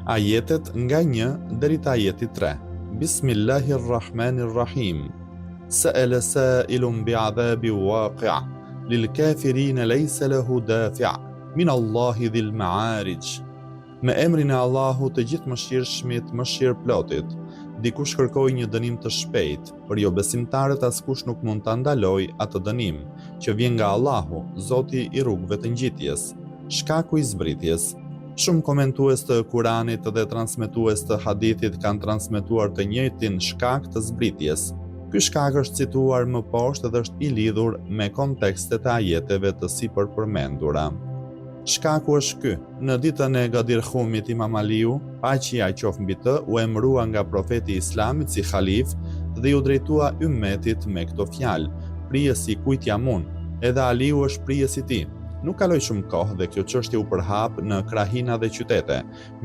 Ajetet nga 1 deri te ajeti 3. Bismillahirrahmanirrahim. Sa'ala sa'ilun bi'adhabin waqi' lilkafirina laysa lahu dafi' min Allahi dhil ma'arij. Me emrin e Allahut të gjithë mëshirshmit, mëshirëplotit. Dikush kërkoi një dënim të shpejt, për jo besimtarët askush nuk mund ta ndalojë atë dënim, që vjen nga Allahu, Zoti i rrugëve të ngjitjes, shkaku i zbritjes. Shumë komentues të Kuranit dhe transmetues të hadithit kanë transmetuar të njëjtin shkak të zbritjes. Ky shkak është cituar më poshtë dhe është i lidhur me kontekstet e ajeteve të sipërpërmendura. Shkaku është ky: në ditën e Gadir Khumit Imam Aliu, paqja qoftë mbi të, u emërua nga profeti i Islamit si halif dhe ju drejtua ummetit me këto fjalë: "Prijesi kujt jam unë, edhe Aliu është prijesi i tij." Nuk kaloi shumë kohë dhe kjo çështje u përhap në krahina dhe qytete.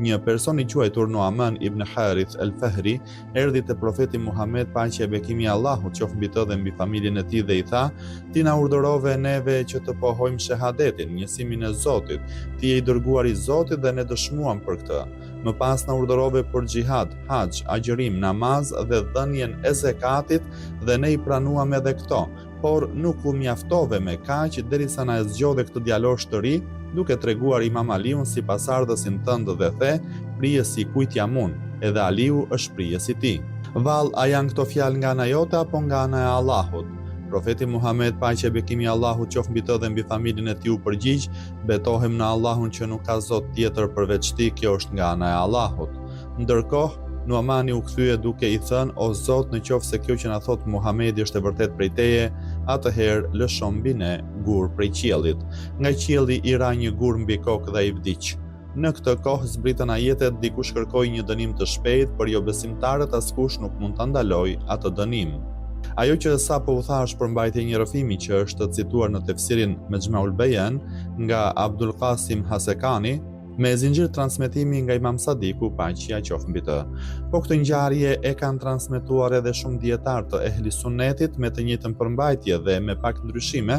Një person i quajtur Nuaman ibn Harith al-Fahri erdhi te profeti Muhammed, paqja e bekimi i Allahut qoftë mbi të dhe mbi familjen e tij, dhe i tha: "Ti na urdhërove neve që të pohojmë shahadetin, njësimin e Zotit. Ti je i dërguari i Zotit dhe ne dëshmuam për këtë. Më pas na urdhërove për xhihad, haxh, agjërim, namaz dhe dhënien e zekatit dhe ne i pranuam edhe këto. Por nuk u mjaftove me kaq derisa na e zgjodhe këtë djalosh të ri, duke treguar Imam Aliun si pasardhësin tënd dhe the: "Prijesi kujt jam unë, edhe Aliu është prijesi i tij." Vallë, a janë këto fjalë nga ana jote apo nga ana e Allahut? Profeti Muhammed, paqja e bekimi i Allahut qoftë mbi të dhe mbi familjen e tij, u përgjigj: "Betohem në Allahun që nuk ka zot tjetër përveç ti, kjo është nga ana e Allahut." Ndërkohë Nuamani u kthye duke i thënë: "O Zot, në qoftë se kjo që na thot Muhamedi është e vërtet prej teje, atëherë lësho mbi ne gur prej qiellit." Nga qielli i ra një gur mbi kokë dhe ai vdiq. Në këtë kohë zbritën ajetet: dikush kërkoi një dënim të shpejt, por jo besimtarët askush nuk mund ta ndalojë atë dënim. Ajo që sapo u tha është përmbajtje një rrëfimi që është cituar në tefsirin Mejmu'ul Bayan nga Abdul Qasim Hasekani, me zinxhir transmetimi nga Imam Sadiku, paqja qoftë mbi të. Po këtë ngjarje e kanë transmetuar edhe shumë dietar të ehli sunnetit me të njëjtën përmbajtje dhe me pak ndryshime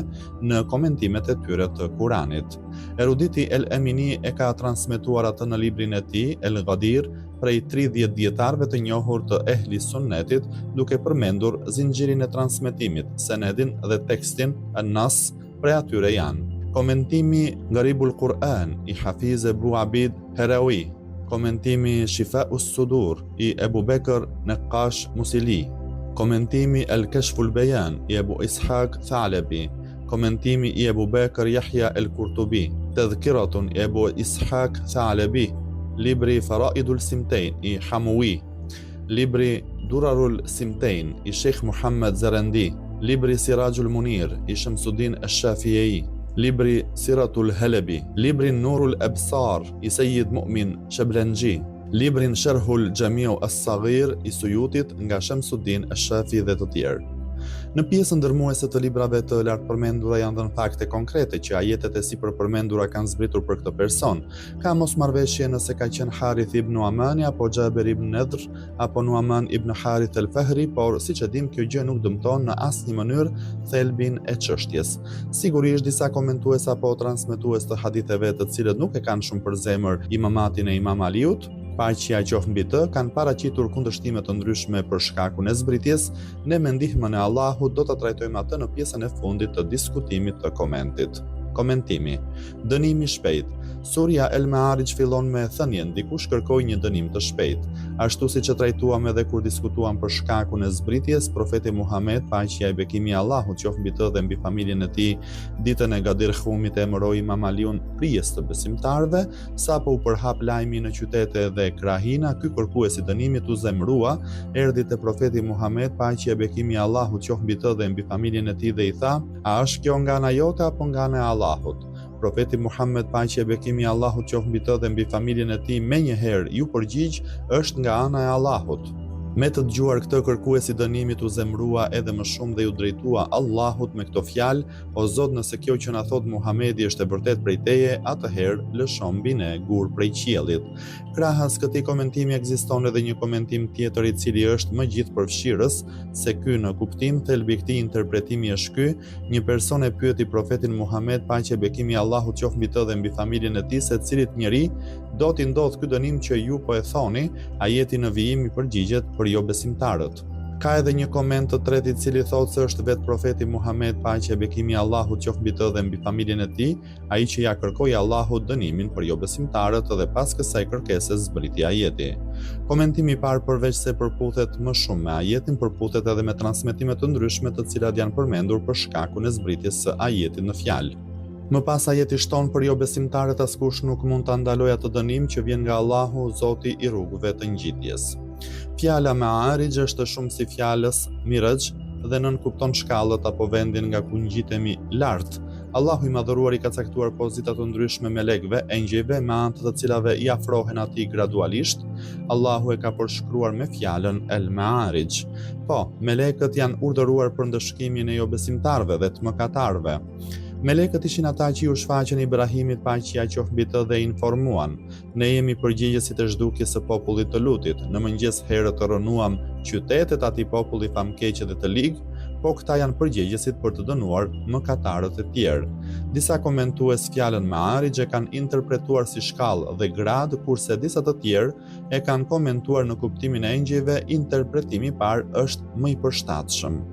në komentimet e tyre të Kuranit. Eruditi El Emini e ka transmetuar atë në librin e tij El Ghadir prej 30 dietarëve të njohur të ehli sunnetit, duke përmendur zinxhirin e transmetimit, senedin dhe tekstin an-Nas. Prej atyre janë komentimi Garibul Quran i Hafiz Ebu Abid Herawi, komentimi Shifa'us Sudur i Ebu Bekr Neqash Musili, komentimi El Kashful Bayan i Ebu Ishaq Thalabi, komentimi i Ebu Bekr Yahya El Kurtubi, Tadhkiratun i Ebu Ishaq Thalabi, libri Faraidul Simtain i Hamuwi, libri Durarul Simtain i Sheikh Muhammad Zarandi, libri Sirajul Munir i Shamsuddin Ash-Shafi'i, libri Siratul Halabi, librin Nurul Absar i Sayyid Mu'min Shablanji, librin Sharhul Jami'u As-Saghir i Suyutit nga Shamsuddin Ash-Shafi dhe të tjerë. Në pjesën ndërmuese të librave të lartpërmendura janë dhënë fakte konkrete që ajetet e sipërpërmendura kanë zbritur për këtë person. Ka mosmarrveshje nëse ka qenë Harith ibn Nuamani apo Jaber ibn Nadhr apo Nuaman ibn Harith al-Fahri, por siç e dim, kjo gjë nuk dëmton në asnjë mënyrë thelbin e çështjes. Sigurisht disa komentues apo transmetues të haditheve, të cilët nuk e kanë shumë për zemër imamatin e Imam Aliut, paqja qoftë mbi të, kanë paraqitur kundërshtime të ndryshme për shkakun e zbritjes. Ne me ndihmën e Allahut do ta trajtojmë atë në pjesën e fundit të diskutimit të komentit. Komentimi. Dënimi shpejt. Surja El Ma'arij fillon me thënien: dikush kërkoi një dënim të shpejt. Ashtu siç e trajtuam edhe kur diskutuam për shkakun e zbritjes, profeti Muhammed, paqja e bekimi i Allahut qoftë mbi të dhe mbi familjen e tij, ditën e Gadir Khumit e emëroi Imam Aliun prijes të besimtarëve. Sapo u përhap lajmi në qytete dhe krahina, ky kërkues i dënimit u zemrua, erdhi te profeti Muhammed, paqja e bekimi i Allahut qoftë mbi të dhe mbi familjen e tij, dhe i tha: "A është kjo nga ana jote apo nga ana e Allahut?" Profeti Muhammed, paqja e bekimi i Allahut qoftë mbi të dhe mbi familjen e tij, menjëherë ju përgjigj: "Është nga ana e Allahut." Me të dëgjuar këtë, kërkuesi i dënimit u zemrua edhe më shumë dhe ju drejtua Allahut me këto fjalë: "O Zot, nëse kjo që na thot Muhamedi është e vërtet prej teje, atëherë lësho mbi ne gur prej qiellit." Krahas këtij komentimi ekziston edhe një komentim tjetër i cili është më gjithëpërfshirës se ky në kuptim. Thelbi i këtij interpretimi është ky: një person e pyeti profetin Muhammed, paqja e bekimi i Allahut qoftë mbi të dhe mbi familjen e tij, se cilit njeri do t'i ndodh ky dënim që ju po e thoni, ajeti në vijim i përgjigjet për jo besimtarët. Ka edhe një koment të tretë i cili thotë se është vetë profeti Muhammed, paqja e bekimi i Allahut qoftë mbi të dhe mbi familjen e tij, ai që ja kërkoi Allahut dënimin për jo besimtarët dhe pas kësaj kërkese zbriti ajeti. Komentimi i parë përveç se përputhet më shumë me ajetin, përputhet edhe me transmetime të ndryshme të cilat janë përmendur për shkakun e zbritjes së ajetit në fjalë. Më pas ajeti shton për jo besimtarët askush nuk mund ta ndalojë atë dënim që vjen nga Allahu, Zoti i rrugëve të ngjitjes. Fjala Ma'arij është shumë si fjalës Miraj dhe nënkupton shkallët apo vendin nga ku ngjitemi lart. Allahu i madhëruar i ka caktuar pozita të ndryshme melekëve, engjëjve me anë të cilave i afrohen atij gradualisht. Allahu e ka përshkruar me fjalën El Ma'arij. Po, melekët janë urdhëruar për ndëshkimin e jo besimtarëve dhe të mëkatarëve. Melekët ishin ata që ju shfaqën Ibrahimit, paqja qoftë mbi të, dhe informuan: ne jemi përgjegjësit e zhdukjes së popullit të Lutit. Në mëngjes herët të rënuam qytetet atij populli famkeqe dhe të ligë, po këta janë përgjegjësit për të dënuar mëkatarët e tjerë. Disa komentues fjalën Ma'arij e kanë interpretuar si shkallë dhe grad, kurse disa të tjerë e kanë komentuar në kuptimin e engjëjve. Interpretimi i parë është më i përshtatshëm.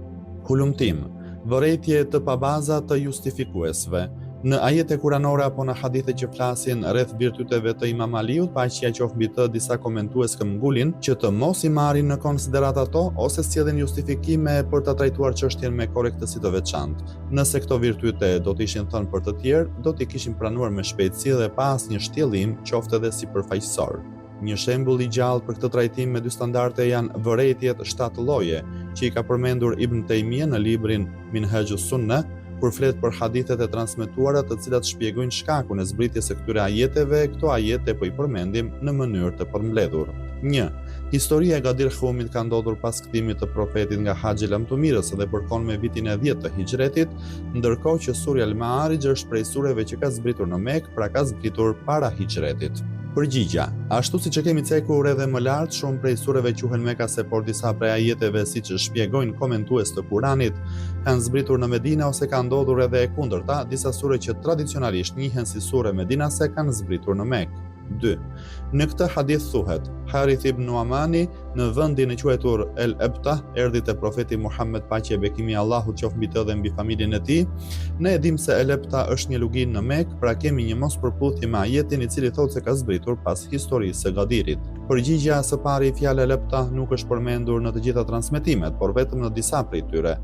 Hulumtim, vërejtje të pabaza të justifikuesve. Në ajete kuranore apo në hadithe që flasin rreth virtyteve të Imam Aliut, paqja qoftë mbi të, disa komentues këmbgulin që të mos i marrin në konsiderat ato ose sjellin justifikime për ta trajtuar çështjen me korrektësi të veçantë. Nëse këto virtyte do të ishin thënë për të tjerë, do t'i kishin pranuar me shpejtësi dhe pa asnjë shtjellim, qoftë edhe sipërfaqësor. Një shembull i gjallë për këtë trajtim me dy standarde janë vërejtjet 7 lloje, që i ka përmendur Ibn Taymija në librin Minhajus Sunnah, kur flet për hadithet e transmetuara të cilat shpjegojnë shkakun e zbritjes së këtyre ajeteve. Këto ajete po i përmendim në mënyrë të përmbledhur. 1. Historia e Gadir Khumit ka ndodhur pas kthimit të profetit nga Haxhi Lamtumirës dhe përkon me vitin e 10 të Hijretit, ndërkohë që Surja Al-Ma'arij është prej sureve që ka zbritur në Mekë, pra ka zbritur para Hijretit. Përgjigja. Ashtu siç e kemi cekur edhe më lart, shumë prej sureve quhen mekase, por disa prej ajeteve, siç shpjegojnë komentues të Kuranit, kanë zbritur në Medinë ose ka ndodhur edhe e kundërta. Disa sure që tradicionalisht njihen si sure medinase kanë zbritur në Mekë. 2. Në këtë hadith thuhet: Harith ibn Nu'mani në vendin e quajtur El Ebtah erdhi te profeti Muhammed, paqja e bekimi i Allahut qoftë mbi të dhe mbi familjen e tij. Ne e dim se El Ebtah është një luginë në Mekë, pra kemi një mospërputhje me ajetin i cili thotë se ka zbritur pas historisë së Gadirit. Përgjigjja së pari, fjala El Ebtah nuk është përmendur në të gjitha transmetimet, por vetëm në disa prej tyre.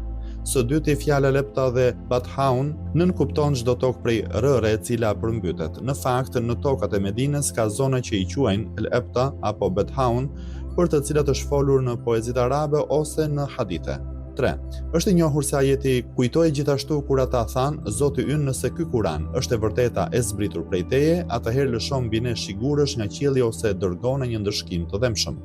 Së dyti, fjala Lepta dhe Bathaun nënkupton çdo tokë prej rëre e cila përmbytet. Në fakt, në tokat e Medinës ka zona që i quajnë Lepta apo Bathaun, për të cilat është folur në poezitë arabe ose në hadithe. 3. Është i njohur se ajeti kujtoi gjithashtu kur ata thanë: Zoti ynë, nëse ky Kur'an është e vërteta e zbritur prej teje, atëherë lëshon mbi ne sigurësh nga qielli ose dërgone një ndëshkim të dhëmshëm.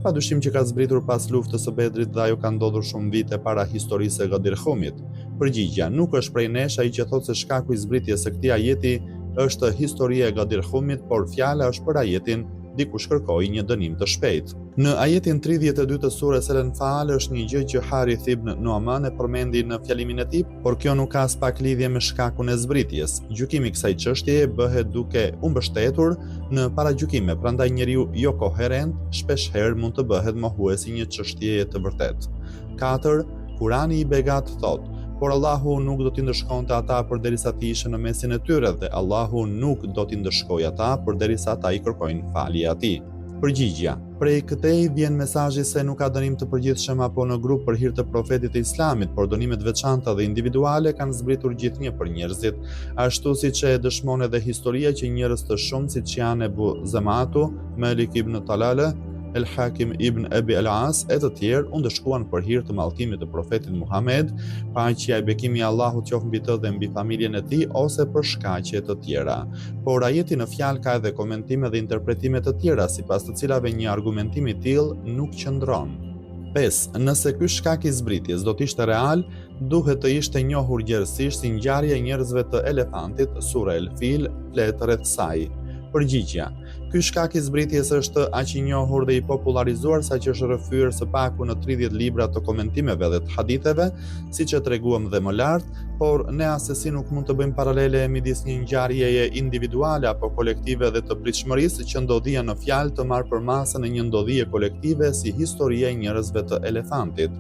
Padyshim që ka zbritur pas luftës së Bedrit dhe ajo ka ndodhur shumë vite para historisë së Gadir Khumit. Përgjigjja: nuk është prej nesh ai që thotë se shkaku i zbritjes së këtij ajeti është historia e Gadir Khumit, por fjala është për ajetin dikush kërkoi një dënim të shpejtë. Në ajetin 32 të surës El-Anfal është një gjë që Harith ibn Nu'man e përmendi në fjalimin e tij, por kjo nuk ka as pak lidhje me shkakun e zbritjes. Gjykimi i kësaj çështjeje bëhet duke u mbështetur në paragjykime, prandaj njeriu jo koherent shpeshherë mund të bëhet mohuesi një çështjeje të vërtetë. 4. Kurani i Begat thotë: por Allahu nuk do t'i ndëshkonte ata përderisa ti ishe në mesin e tyre, dhe Allahu nuk do t'i ndëshkojë ata përderisa ata i kërkojnë falje atij. Përgjigjja: prej këtej vjen mesazhi se nuk ka dënim të përgjithshëm apo në grup për hir të profetit të Islamit, por dënimet veçanta dhe individuale kanë zbritur gjithnjë për njerëzit, ashtu siç e dëshmon edhe historia që njerëz të shumë siç janë Ebu Zamatu, Malik ibn Talala, El Hakim ibn Abi al-As e të tjerë u ndëshkuan për hir të mallkimit të profetit Muhammed, paqja e bekimi i Allahut qoftë mbi të dhe mbi familjen e tij, ose për shkaqe të tjera. Por ajeti në fjalë ka edhe komentime dhe interpretime të tjera, sipas të cilave një argumentim i tillë nuk qëndron. 5. Nëse ky shkak i zbritjes do të ishte real, duhet të ishte njohur gjerësisht si ngjarja e njerëzve të elefantit, sura El Fil flet rreth saj. Përgjigjja: Ky shkak I zbritjes është aq I njohur dhe I popularizuar saqë është rrëfyer së paku në 30 libra të komentimeve dhe të haditheve, siç e treguam dhe më lart, por ne asesi nuk mund të bëjmë paralele midis një ngjarjeje individuale apo kolektive dhe të pritshmërisë që ndodhia në fjalë të marrë përmasën e një ndodhie kolektive si historia e njerëzve të elefantit.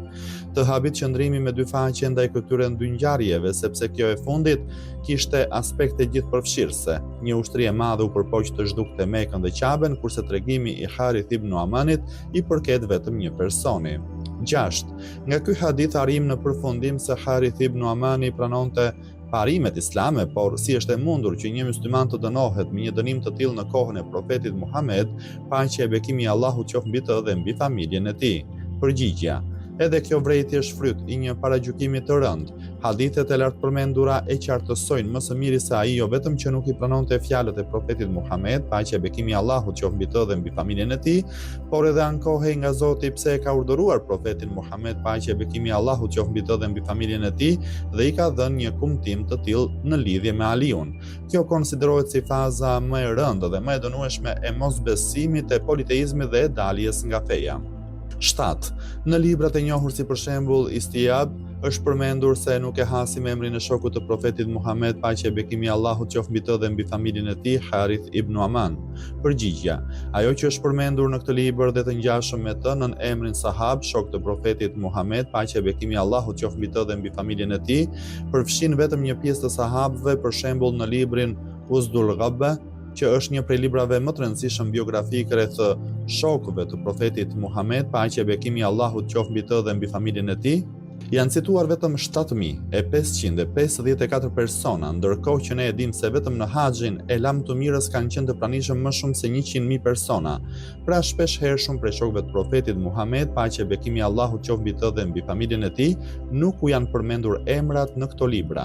Të habit qëndrimi me dy faqe ndaj këtyre dy ngjarjeve, sepse kjo e fundit kishte aspekte gjithëpërfshirëse. Një ushtri e madhe u përpoq të zhdukte Mekën dhe Qaben, kurse tregimi I Harith ibn Nuamanit I përket vetëm një personi. 6. Nga ky hadith arrim në përfundim se Harith ibn Nuamani pranonte parimet islame, por si është e mundur që një musliman të dënohet me një dënim të tillë në kohën e profetit Muhammed, paqja e bekimi I Allahut qoftë mbi të dhe mbi familjen e tij? Përgjigja: edhe kjo vërejtje është fryt I një paragjykimi të rëndë. Hadithet e lartë përmendura e qartësojnë më së miri se ai jo vetëm që nuk I pranonte fjalët e profetit Muhammed, paqja e bekimi I Allahut qoftë mbi të dhe mbi familjen e tij, por edhe ankohej nga Zoti pse e ka urdhëruar profetin Muhammed, paqja e bekimi I Allahut qoftë mbi të dhe mbi familjen e tij, dhe I ka dhënë një kumtim të tillë në lidhje me Aliun. Kjo konsiderohet si faza më e rëndë dhe më e dënueshme e mosbesimit, e politeizmit dhe e daljes nga feja. 7. Në librat e njohur si për shembull Istijab, është përmendur se nuk e hasim emrin e shokut të profetit Muhammed, paqja e bekimi I Allahut qoftë mbi të dhe mbi familjen e tij, Harith ibn Nuaman. Përgjigja: ajo që është përmendur në këtë libër dhe të ngjashëm me të nën emrin sahab, shok të profetit Muhammed, paqja e bekimi I Allahut qoftë mbi të dhe mbi familjen e tij, përfshin vetëm një pjesë të sahabëve, për shembull në librin Uzdul Ghabba, që është një prej librave më të rëndësishëm biografik rreth shokëve të profetit Muhammed, paqja e bekimi I Allahut qoftë mbi të dhe mbi familjen e tij. Janë cituar vetëm 7.554 persona, ndërkohë që ne e dim se vetëm në haxhin e lam të mirës kanë qenë të pranishëm më shumë se 100.000 persona. Pra shpesh herë shumë prej shokëve të profetit Muhammed, paqja e bekimi I Allahut qoftë mbi të dhe mbi familjen e tij, nuk u janë përmendur emrat në këto libra.